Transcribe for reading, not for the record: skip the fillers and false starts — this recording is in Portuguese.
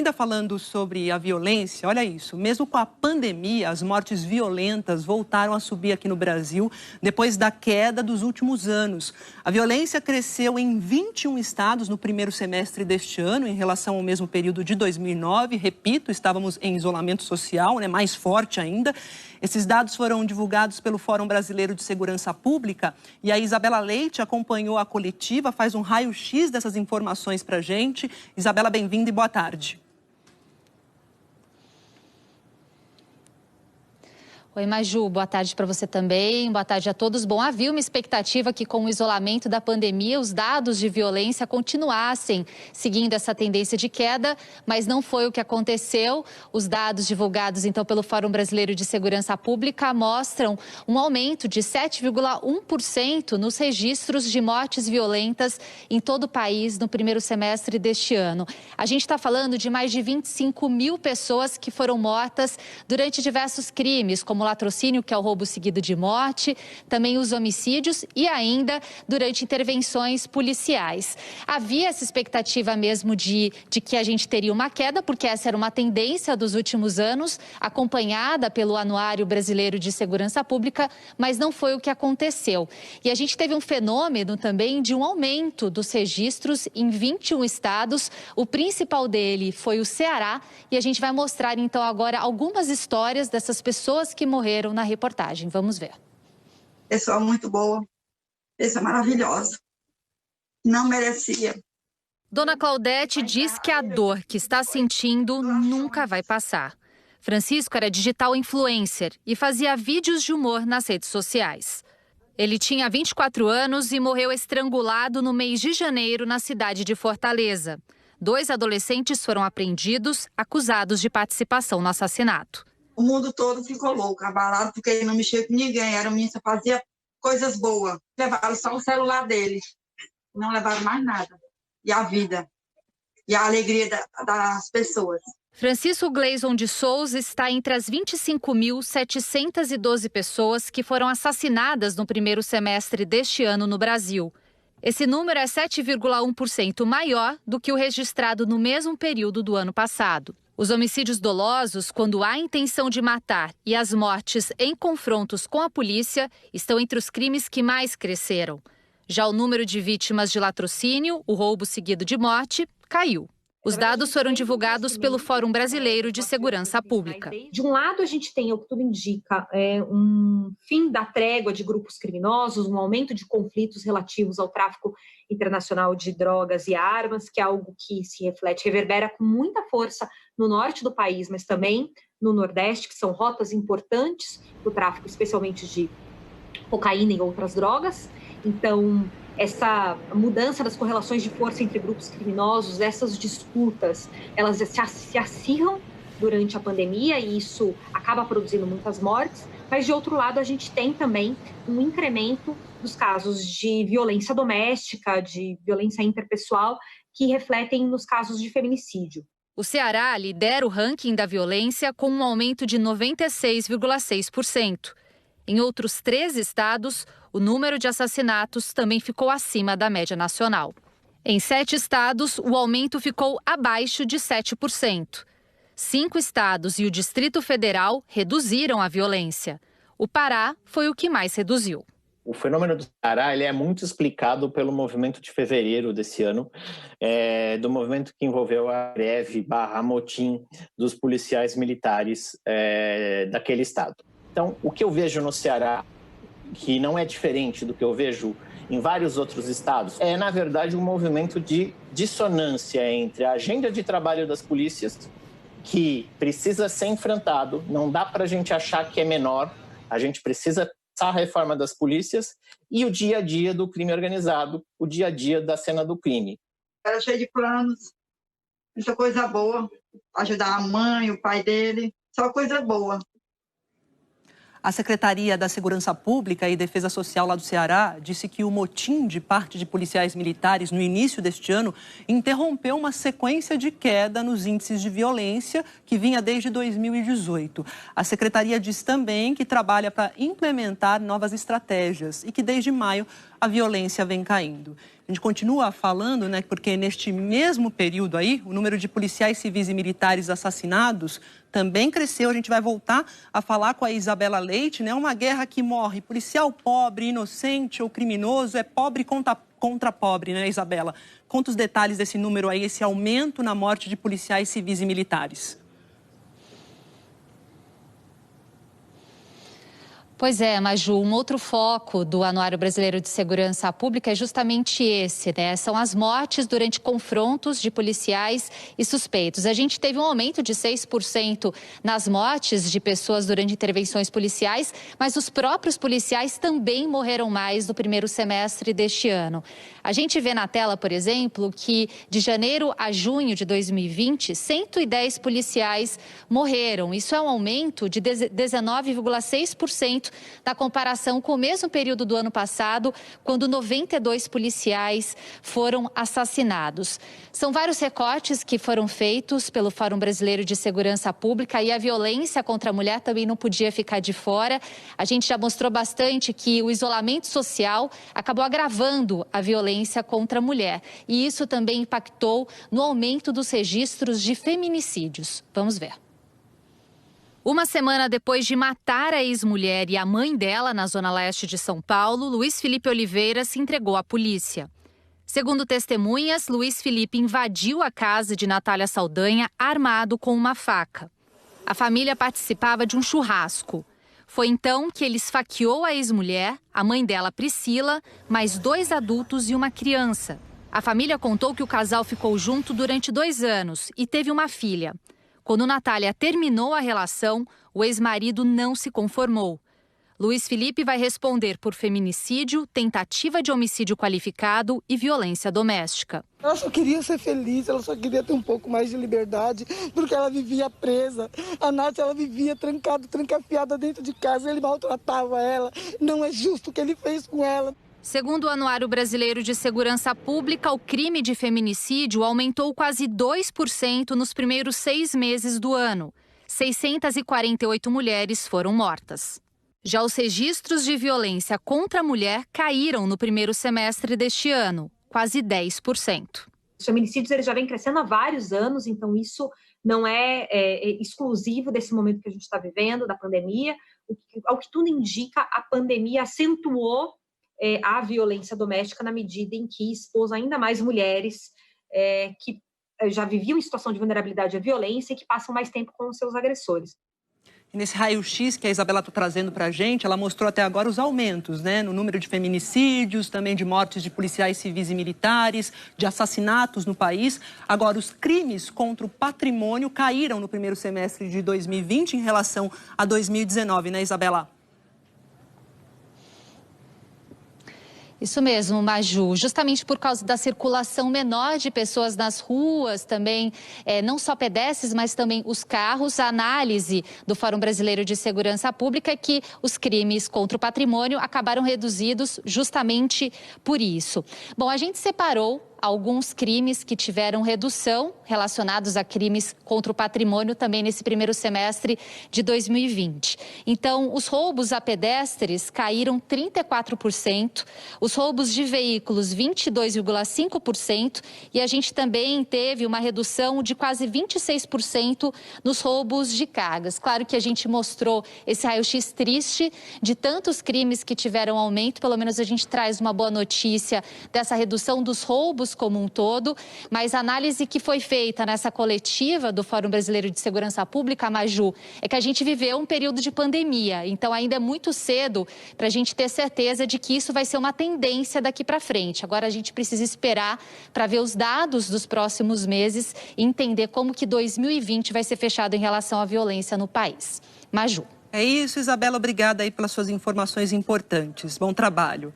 ainda falando sobre a violência, olha isso, mesmo com a pandemia, as mortes violentas voltaram a subir aqui no Brasil depois da queda dos últimos anos. A violência cresceu em 21 estados no primeiro semestre deste ano, em relação ao mesmo período de 2009. Repito, estávamos em isolamento social, mais forte ainda. Esses dados foram divulgados pelo Fórum Brasileiro de Segurança Pública e a Isabela Leite acompanhou a coletiva, faz um raio-x dessas informações para a gente. Isabela, bem-vinda e boa tarde. Oi, Maju, boa tarde para você também, boa tarde a todos. Bom, havia uma expectativa que com o isolamento da pandemia os dados de violência continuassem seguindo essa tendência de queda, mas não foi o que aconteceu. Os dados divulgados então pelo Fórum Brasileiro de Segurança Pública mostram um aumento de 7,1% nos registros de mortes violentas em todo o país no primeiro semestre deste ano. A gente está falando de mais de 25 mil pessoas que foram mortas durante diversos crimes, como o latrocínio, que é o roubo seguido de morte, também os homicídios e ainda durante intervenções policiais. Havia essa expectativa mesmo de que a gente teria uma queda, porque essa era uma tendência dos últimos anos, acompanhada pelo Anuário Brasileiro de Segurança Pública, mas não foi o que aconteceu. E a gente teve um fenômeno também de um aumento dos registros em 21 estados. O principal dele foi o Ceará e a gente vai mostrar então agora algumas histórias dessas pessoas que morreram na reportagem. Vamos ver. Pessoa muito boa, pessoa maravilhosa. Não merecia. Dona Claudete diz que a dor que está sentindo nunca vai passar. Francisco era digital influencer e fazia vídeos de humor nas redes sociais. Ele tinha 24 anos e morreu estrangulado no mês de janeiro na cidade de Fortaleza. 2 adolescentes foram apreendidos, acusados de participação no assassinato. O mundo todo ficou louco, abalado, porque ele não mexia com ninguém. Era um menino que fazia coisas boas. Levaram só o celular dele. Não levaram mais nada. E a vida. E a alegria das pessoas. Francisco Gleison de Souza está entre as 25.712 pessoas que foram assassinadas no primeiro semestre deste ano no Brasil. Esse número é 7,1% maior do que o registrado no mesmo período do ano passado. Os homicídios dolosos, quando há intenção de matar, e as mortes em confrontos com a polícia estão entre os crimes que mais cresceram. Já o número de vítimas de latrocínio, o roubo seguido de morte, caiu. Os dados foram divulgados pelo Fórum Brasileiro de Segurança Pública. De um lado, a gente tem, o que tudo indica, um fim da trégua de grupos criminosos, um aumento de conflitos relativos ao tráfico internacional de drogas e armas, que é algo que se reflete, reverbera com muita força no norte do país, mas também no nordeste, que são rotas importantes do tráfico, especialmente de cocaína e outras drogas. Então, essa mudança das correlações de força entre grupos criminosos, essas disputas, elas se acirram durante a pandemia e isso acaba produzindo muitas mortes, mas de outro lado a gente tem também um incremento dos casos de violência doméstica, de violência interpessoal, que refletem nos casos de feminicídio. O Ceará lidera o ranking da violência com um aumento de 96,6%. Em outros 3 estados, o número de assassinatos também ficou acima da média nacional. Em 7 estados, o aumento ficou abaixo de 7%. 5 estados e o Distrito Federal reduziram a violência. O Pará foi o que mais reduziu. O fenômeno do Ceará ele é muito explicado pelo movimento de fevereiro desse ano, do movimento que envolveu a greve / motim dos policiais militares daquele estado. Então, o que eu vejo no Ceará, que não é diferente do que eu vejo em vários outros estados, é, na verdade, um movimento de dissonância entre a agenda de trabalho das polícias, que precisa ser enfrentado, não dá para a gente achar que é menor, a gente precisa a reforma das polícias e o dia a dia do crime organizado, o dia a dia da cena do crime. Era cheio de planos, muita coisa boa, ajudar a mãe, o pai dele, só coisa boa. A Secretaria da Segurança Pública e Defesa Social lá do Ceará disse que o motim de parte de policiais militares no início deste ano interrompeu uma sequência de queda nos índices de violência que vinha desde 2018. A Secretaria diz também que trabalha para implementar novas estratégias e que desde maio a violência vem caindo. A gente continua falando, né, porque neste mesmo período aí, o número de policiais civis e militares assassinados também cresceu. A gente vai voltar a falar com a Isabela Leite, né? Uma guerra que morre policial pobre, inocente ou criminoso, é pobre contra pobre, né, Isabela? Conta os detalhes desse número aí, esse aumento na morte de policiais civis e militares. Pois é, Maju, um outro foco do Anuário Brasileiro de Segurança Pública é justamente esse, né? São as mortes durante confrontos de policiais e suspeitos. A gente teve um aumento de 6% nas mortes de pessoas durante intervenções policiais, mas os próprios policiais também morreram mais no primeiro semestre deste ano. A gente vê na tela, por exemplo, que de janeiro a junho de 2020, 110 policiais morreram. Isso é um aumento de 19,6% na comparação com o mesmo período do ano passado, quando 92 policiais foram assassinados. São vários recortes que foram feitos pelo Fórum Brasileiro de Segurança Pública e a violência contra a mulher também não podia ficar de fora. A gente já mostrou bastante que o isolamento social acabou agravando a violência contra a mulher. E isso também impactou no aumento dos registros de feminicídios. Vamos ver. Uma semana depois de matar a ex-mulher e a mãe dela na zona leste de São Paulo, Luiz Felipe Oliveira se entregou à polícia. Segundo testemunhas, Luiz Felipe invadiu a casa de Natália Saldanha armado com uma faca. A família participava de um churrasco. Foi então que ele esfaqueou a ex-mulher, a mãe dela, Priscila, mais 2 adultos e uma criança. A família contou que o casal ficou junto durante 2 anos e teve uma filha. Quando Natália terminou a relação, o ex-marido não se conformou. Luiz Felipe vai responder por feminicídio, tentativa de homicídio qualificado e violência doméstica. Ela só queria ser feliz, ela só queria ter um pouco mais de liberdade, porque ela vivia presa. A Nath, ela vivia trancafiada dentro de casa, ele maltratava ela. Não é justo o que ele fez com ela. Segundo o Anuário Brasileiro de Segurança Pública, o crime de feminicídio aumentou quase 2% nos primeiros 6 meses do ano. 648 mulheres foram mortas. Já os registros de violência contra a mulher caíram no primeiro semestre deste ano, quase 10%. Os feminicídios eles já vêm crescendo há vários anos, então isso não é exclusivo desse momento que a gente está vivendo, da pandemia. Ao que tudo indica, a pandemia acentuou a violência doméstica na medida em que expôs ainda mais mulheres que já viviam em situação de vulnerabilidade à violência e que passam mais tempo com os seus agressores. E nesse raio-x que a Isabela está trazendo para a gente, ela mostrou até agora os aumentos, né? No número de feminicídios, também de mortes de policiais civis e militares, de assassinatos no país. Agora, os crimes contra o patrimônio caíram no primeiro semestre de 2020 em relação a 2019, né, Isabela? Isso mesmo, Maju. Justamente por causa da circulação menor de pessoas nas ruas, também não só pedestres, mas também os carros. A análise do Fórum Brasileiro de Segurança Pública é que os crimes contra o patrimônio acabaram reduzidos justamente por isso. Bom, a gente separou alguns crimes que tiveram redução relacionados a crimes contra o patrimônio também nesse primeiro semestre de 2020. Então, os roubos a pedestres caíram 34%, os roubos de veículos 22,5% e a gente também teve uma redução de quase 26% nos roubos de cargas. Claro que a gente mostrou esse raio-x triste de tantos crimes que tiveram aumento, pelo menos a gente traz uma boa notícia dessa redução dos roubos como um todo, mas a análise que foi feita nessa coletiva do Fórum Brasileiro de Segurança Pública, Maju, é que a gente viveu um período de pandemia, então ainda é muito cedo para a gente ter certeza de que isso vai ser uma tendência daqui para frente. Agora a gente precisa esperar para ver os dados dos próximos meses e entender como que 2020 vai ser fechado em relação à violência no país. Maju. É isso, Isabela, obrigada aí pelas suas informações importantes. Bom trabalho.